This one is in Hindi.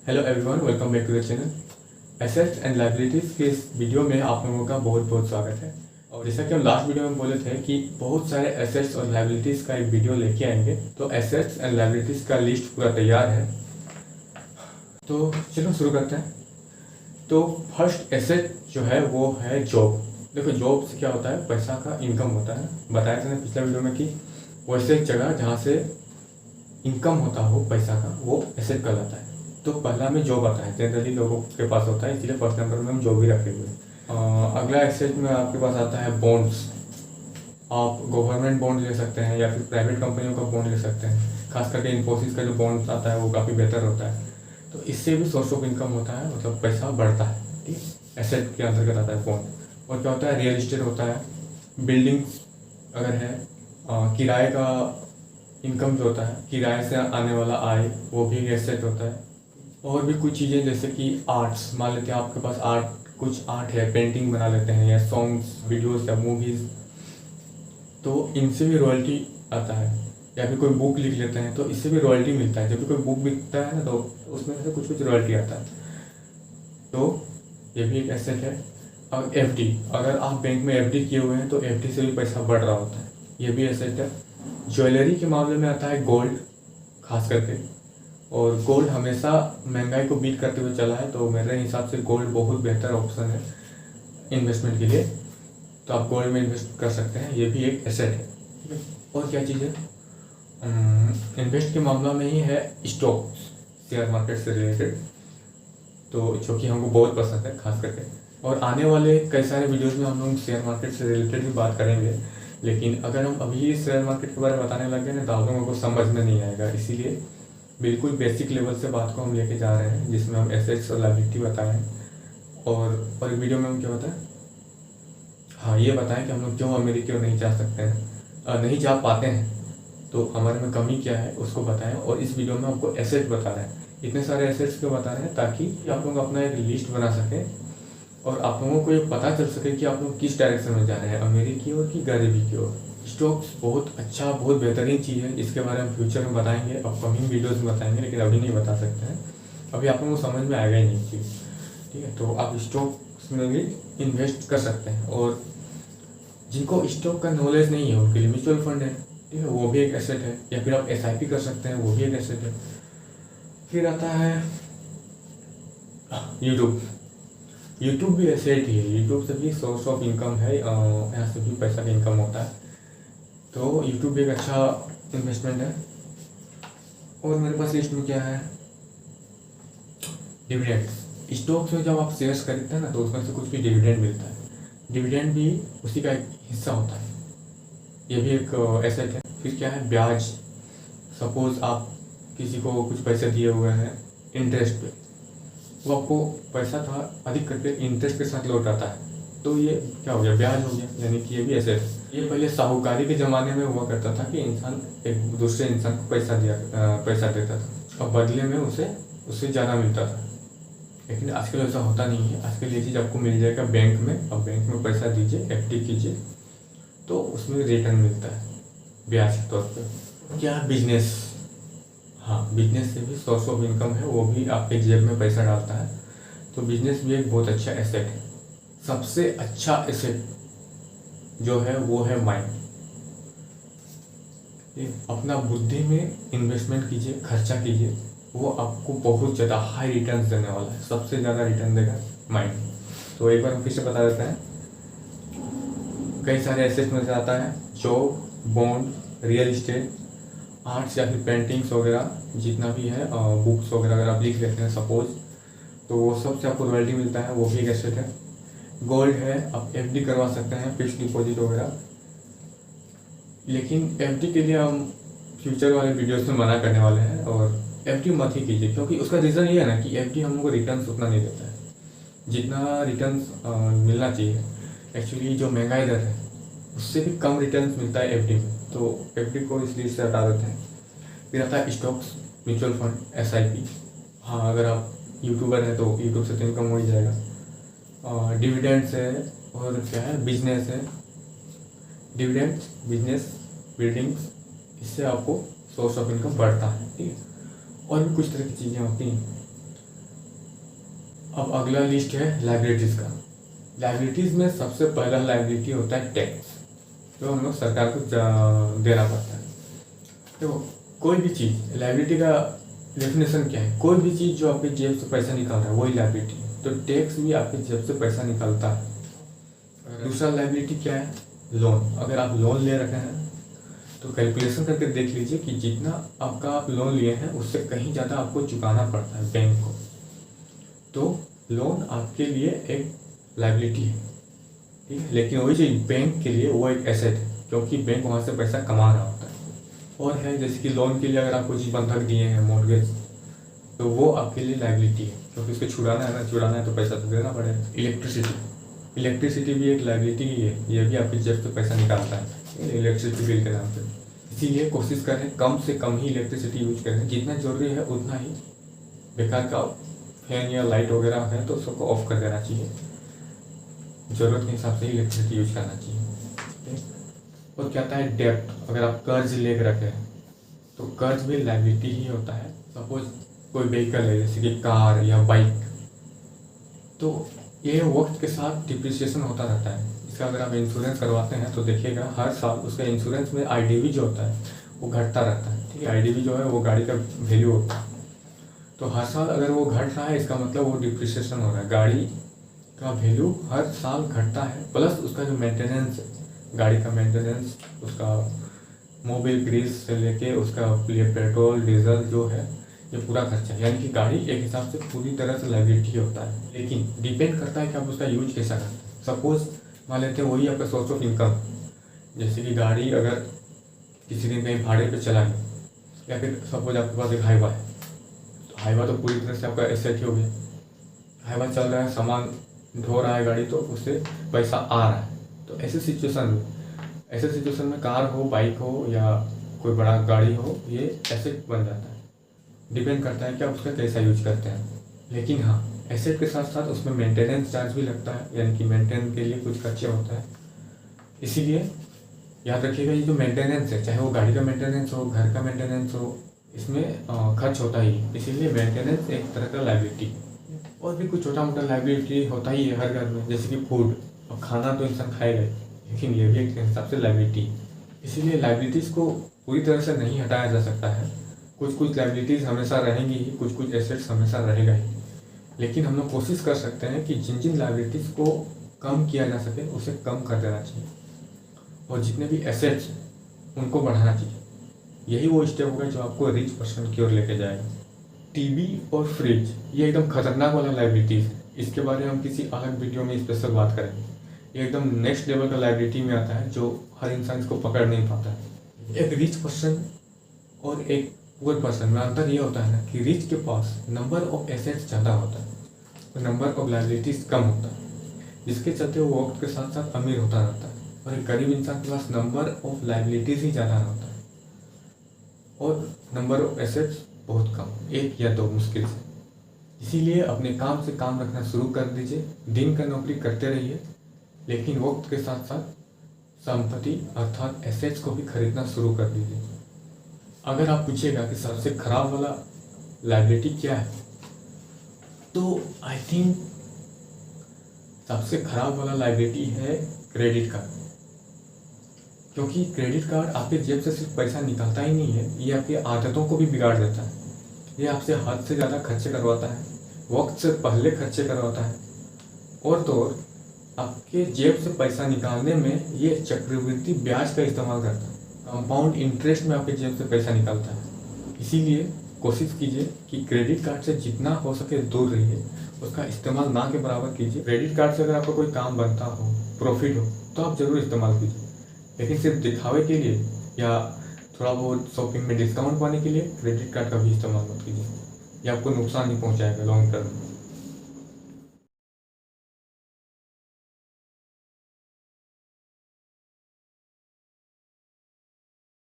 Hello everyone, welcome back to the channel. Assets and liabilities के इस वीडियो में आप लोगों का बहुत बहुत स्वागत है। और जैसा कि हम लास्ट वीडियो में बोले थे कि बहुत सारे एसेट्स और लायबिलिटीज़ का एक वीडियो लेके आएंगे, तो एसेट्स एंड लायबिलिटीज़ का लिस्ट पूरा तैयार है। तो चलो शुरू करते हैं। तो फर्स्ट एसेट जो है वो है जॉब। देखो, जॉब से क्या होता है, पैसा का इनकम होता है। बताया था ना पिछले वीडियो में कि वैसे एक जगह जहाँ से इनकम होता हो पैसा का, वो एसेट कहलाता है। तो पहला में जॉब आता है, जनरली लोगों के पास होता है, इसलिए फर्स्ट नंबर में हम जॉब ही रखे हुए हैं। अगला एसेट में आपके पास आता है बॉन्ड्स। आप गवर्नमेंट बॉन्ड ले सकते हैं या फिर प्राइवेट कंपनियों का बॉन्ड ले सकते हैं। खास करके इन्फोसिस का जो बॉन्ड आता है वो काफ़ी बेहतर होता है। तो इससे भी सोर्स ऑफ इनकम होता है, मतलब पैसा बढ़ता है। ठीक, एसेट के अंतर्गत आता है बॉन्ड। और क्या होता है, रियल इस्टेट होता है, बिल्डिंग्स अगर है, किराए का इनकम जो होता है, किराए से आने वाला आय, वो भी एसेट होता है। और भी कुछ चीज़ें जैसे कि आर्ट्स, मान लेते हैं आपके पास कुछ आर्ट है, पेंटिंग बना लेते हैं या सॉन्ग्स, वीडियोस या मूवीज़, तो इनसे भी रॉयल्टी आता है। या फिर कोई बुक लिख लेते हैं तो इससे भी रॉयल्टी मिलता है। जब भी कोई बुक बिकता है ना, तो उसमें से कुछ कुछ रॉयल्टी आता है। तो ये भी एक एसेट है। और एफडी, अगर आप बैंक में एफडी किए हुए हैं तो एफडी से भी पैसा बढ़ रहा होता है, ये भी एसेट है। ज्वेलरी के मामले में आता है गोल्ड, खास करके। और गोल्ड हमेशा महंगाई को बीट करते हुए चला है, तो मेरे हिसाब से गोल्ड बहुत बेहतर ऑप्शन है इन्वेस्टमेंट के लिए। तो आप गोल्ड में इन्वेस्ट कर सकते हैं, ये भी एक एसेट है। ठीक है, और क्या चीज़ है, इन्वेस्ट के मामला में ही है स्टॉक, शेयर मार्केट से रिलेटेड, तो जो कि हमको बहुत पसंद है खास करके। और आने वाले कई सारे वीडियोस में हम लोग शेयर मार्केट से रिलेटेड भी बात करेंगे। लेकिन अगर हम अभी शेयर मार्केट के बारे में बताने लगे ना, तो आप लोगों को समझ में नहीं आएगा। इसीलिए बिल्कुल बेसिक लेवल से बात को हम लेके जा रहे हैं, जिसमें हम एसेट्स और लायबिलिटी बताएं। और वीडियो में हम क्या बताएं, हाँ ये बताएं कि हम लोग क्यों अमेरिका नहीं जा सकते हैं, नहीं जा पाते हैं, तो हमारे में कमी क्या है उसको बताएं। और इस वीडियो में आपको एसेट बता रहे हैं, इतने सारे एसेट्स क्यों बता रहे हैं, ताकि आप लोग अपना एक लिस्ट बना सकें और आप लोगों को ये पता चल सके कि आप लोग किस डायरेक्शन में जा रहे हैं, अमीरी की ओर कि गरीबी की ओर। स्टॉक्स बहुत अच्छा, बहुत बेहतरीन चीज़ है, इसके बारे में फ्यूचर में बताएंगे, अपकमिंग वीडियोस में बताएंगे, लेकिन अभी नहीं बता सकते हैं। अभी आप लोगों को समझ में आएगा ही नहीं चीज़। ठीक है, तो आप स्टॉक्स में भी इन्वेस्ट कर सकते हैं। और जिनको स्टॉक का नॉलेज नहीं है उनके लिए म्यूचुअल फंड है, ठीक है, वो भी एक एसेट है। या फिर आप SIP कर सकते हैं, वो भी एक एसेट है। फिर आता है यूट्यूब। यूट्यूब भी एसेट ही है, यूट्यूब से भी सोर्स ऑफ इनकम है, यहाँ से भी पैसा का इनकम होता है। तो यूट्यूब भी एक अच्छा इन्वेस्टमेंट है। और मेरे पास लिस्ट में क्या है, डिविडेंड। स्टॉक्स में जब आप शेयर्स खरीदते हैं ना, तो उसमें से कुछ भी डिविडेंड मिलता है, डिविडेंड भी उसी का एक हिस्सा होता है, ये भी एक एसेट है। फिर क्या है, ब्याज। सपोज आप किसी को कुछ पैसे दिए हुए हैं इंटरेस्ट पे, वो आपको पैसा थोड़ा अधिक करके इंटरेस्ट के साथ लौटाता है, तो ये क्या हो गया, ब्याज हो गया, यानी कि ये भी एसेट है। ये पहले साहूकारी के ज़माने में हुआ करता था कि इंसान एक दूसरे इंसान को पैसा देता था और बदले में उससे ज़्यादा मिलता था। लेकिन आजकल ऐसा होता नहीं है। आजकल ये चीज़ आपको मिल जाएगा बैंक में, अब बैंक में पैसा दीजिए, FD कीजिए, तो उसमें रिटर्न मिलता है ब्याज के तौर पे। क्या, बिजनेस। हाँ, बिजनेस से भी सोर्स ऑफ इनकम है, वो भी आपके जेब में पैसा डालता है। तो बिजनेस भी एक बहुत अच्छा एसेट है। सबसे अच्छा एसेट जो है वो है माइंड। अपना बुद्धि में इन्वेस्टमेंट कीजिए, खर्चा कीजिए, वो आपको बहुत ज़्यादा हाई रिटर्न देने वाला है। सबसे ज़्यादा रिटर्न देगा माइंड। तो एक बार हम फिर से बता देते हैं, कई सारे एसेट में से आता है job, bond, real estate, arts या फिर पेंटिंग्स वगैरह, जितना भी है, बुक्स वगैरह अगर आप लिख लेते हैं सपोज, तो वो सब से आपको रॉयल्टी मिलता है, वो भी एक एसेट है। गोल्ड है, आप FD करवा सकते हैं, फिक्स डिपॉजिट वगैरह। लेकिन FD के लिए हम फ्यूचर वाले वीडियोस में मना करने वाले हैं, और FD मत ही कीजिए, क्योंकि उसका रीज़न ये है ना कि FD हम लोग को रिटर्न उतना नहीं देता है जितना रिटर्न मिलना चाहिए। एक्चुअली जो महंगाई दर है उससे भी कम रिटर्न मिलता है FD में, तो FD को इसलिए से हटा देते हैं। फिर आता है स्टॉक्स, म्यूचुअल फंड, SIP। हाँ, अगर आप यूट्यूबर हैं तो यूट्यूब से तो इनकम हो ही जाएगा। डिविडेंड्स है, और क्या है, बिजनेस है, डिविडेंड्स, बिजनेस, बिल्डिंग्स, इससे आपको सोर्स ऑफ इनकम बढ़ता है। ठीक है, और भी कुछ तरह की चीज़ें होती हैं। अब अगला लिस्ट है लाइबिलिटीज़ का। लाइबिलिटीज़ में सबसे पहला लाइबिलिटी होता है टैक्स, जो हम लोग सरकार को देना पड़ता है। तो कोई भी चीज़, लाइबिलिटी का डेफिनेशन क्या है? कोई भी चीज़ जो आपकी जेब से पैसा निकाल रहा है वही लाइबिलिटी है। तो टैक्स भी आपकी जेब से पैसा निकालता है। दूसरा लाइबिलिटी क्या है? लोन। अगर आप लोन ले रखे हैं तो कैलकुलेशन करके देख लीजिए कि जितना आपका आप लोन लिए हैं उससे कहीं ज़्यादा आपको चुकाना पड़ता है बैंक को। तो लोन आपके लिए एक लाइबिलिटी है, ठीक है। लेकिन वही चीज़ बैंक के लिए वो एक एसेट है, क्योंकि बैंक वहाँ से पैसा कमा रहा होता है। और है जैसे कि लोन के लिए अगर आप कुछ बंधक दिए हैं, मॉर्गेज, तो वो आपके लिए लाइबिलिटी है, क्योंकि उसको छुड़ाना है तो पैसा तो देना पड़ेगा। इलेक्ट्रिसिटी भी एक लाइबिलिटी ही है, ये भी आपकी जेब से पैसा निकालता है इलेक्ट्रिसिटी बिल के नाम पे। इसीलिए कोशिश करें कम से कम ही इलेक्ट्रिसिटी यूज करें, जितना जरूरी है उतना ही। बेकार का फैन या लाइट वगैरह है तो सबको ऑफ कर देना चाहिए, ज़रूरत के हिसाब से ही इलेक्ट्रिसिटी यूज करना चाहिए। और क्या आता है डेब्ट। अगर आप कर्ज ले रखे हैं तो कर्ज भी लाइबिलिटी ही होता है। सपोज कोई व्हीकल है जैसे कि कार या बाइक, तो ये वक्त के साथ डिप्रिसिएशन होता रहता है। इसका अगर आप इंश्योरेंस करवाते हैं तो देखिएगा हर साल उसका इंश्योरेंस में आईडीवी जो होता है वो घटता रहता है, ठीक है। आईडीवी जो है वो गाड़ी का वैल्यू होता है। तो हर साल अगर वो घट रहा है इसका मतलब वो डिप्रिसिएशन हो रहा है। गाड़ी का वैल्यू हर साल घटता है, प्लस उसका जो मेंटेनेंस है, गाड़ी का मेंटेनेंस, उसका मोबिल ग्रीस से लेके उसका पेट्रोल डीजल जो है ये पूरा खर्चा, यानी कि गाड़ी एक हिसाब से पूरी तरह से लाइबिलिटी होता है। लेकिन डिपेंड करता है कि आप उसका यूज कैसा करते हैं। सपोज मान लेते हैं वही आपका सोर्स ऑफ इनकम, जैसे कि गाड़ी अगर किसी दिन कहीं भाड़े पे चला गया, या फिर सपोज आपके पास एक हाईवा है, तो हाईवा तो पूरी तरह से आपका एसेट ही हो गया। हाईवा चल रहा है, सामान ढो रहा है गाड़ी, तो उससे पैसा आ रहा है। तो ऐसे सिचुएशन में कार हो, बाइक हो या कोई बड़ा गाड़ी हो, ये एसेट बन जाता है। डिपेंड करता है कि आप उसका कैसा यूज करते हैं। लेकिन हाँ, एसेट के साथ साथ उसमें मेंटेनेंस चार्ज भी लगता है, यानी कि मेंटेन के लिए कुछ खर्चा होता है। इसीलिए याद रखिएगा ये जो मेंटेनेंस है, चाहे वो गाड़ी का मेंटेनेंस हो, घर का मेंटेनेंस हो, इसमें खर्च होता ही है। इसीलिए मेंटेनेंस एक तरह का लाइबिलिटी। और भी कुछ छोटा मोटा लाइबिलिटी होता ही है हर घर में, जैसे कि फूड। और खाना तो इंसान खाएगा ही, लेकिन ये भी एक हिसाब से लाइबिलिटी। इसीलिए लाइबिलिटीज़ को पूरी तरह से नहीं हटाया जा सकता है। कुछ लाइबिलिटीज़ हमेशा रहेंगी ही, कुछ एसेट्स हमेशा रहेगा ही। लेकिन हम लोग कोशिश कर सकते हैं कि जिन लाइबिलिटीज़ को कम किया जा सके उसे कम कर देना चाहिए, और जितने भी एसेट्स हैं उनको बढ़ाना चाहिए। यही वो स्टेप होगा जो आपको रिच पर्सन की ओर लेके जाएगा। टीवी और फ्रिज ये एकदम खतरनाक वाला लाइबिलिटीज़ है। इसके बारे में हम किसी अलग वीडियो में स्पेशल बात करेंगे। ये एकदम नेक्स्ट लेवल का लाइबिलिटी में आता है, जो हर इंसान इसको पकड़ नहीं पाता है। एक रिच पर्सन और एक पुअर पर्सन में अंतर ये होता है ना कि रिच के पास नंबर ऑफ एसेट्स ज़्यादा होता है और नंबर ऑफ लाइबिलिटीज़ कम होता है, जिसके चलते वो वक्त के साथ साथ अमीर होता रहता है। और एक गरीब इंसान के पास नंबर ऑफ लाइबिलिटीज़ ही ज़्यादा होता है और नंबर ऑफ एसेट्स बहुत कम, 1 या 2 मुश्किल से। इसीलिए अपने काम से काम रखना शुरू कर दीजिए। दिन का नौकरी करते रहिए, लेकिन वक्त के साथ साथ संपत्ति अर्थात एसेट्स को भी खरीदना शुरू कर दीजिए। अगर आप पूछिएगा कि सबसे खराब वाला लाइबिलिटी क्या है, तो आई थिंक सबसे खराब वाला लाइबिलिटी है क्रेडिट कार्ड। क्योंकि क्रेडिट कार्ड आपके जेब से सिर्फ पैसा निकालता ही नहीं है, ये आपकी आदतों को भी बिगाड़ देता है। ये आपसे हद से ज़्यादा खर्चे करवाता है, वक्त से पहले खर्चे करवाता है, और तो और आपके जेब से पैसा निकालने में ये चक्रवृद्धि ब्याज का इस्तेमाल करता है। कंपाउंड इंटरेस्ट में आपके जेब से पैसा निकालता है। इसीलिए कोशिश कीजिए कि क्रेडिट कार्ड से जितना हो सके दूर रहिए, उसका इस्तेमाल ना के बराबर कीजिए। क्रेडिट कार्ड से अगर आपका कोई काम बनता हो, प्रॉफिट हो, तो आप ज़रूर इस्तेमाल कीजिए, लेकिन सिर्फ दिखावे के लिए या थोड़ा बहुत शॉपिंग में डिस्काउंट पाने के लिए क्रेडिट कार्ड का भी इस्तेमाल मत कीजिए। ये आपको नुकसान नहीं पहुंचाएगा लॉन्ग टर्म में।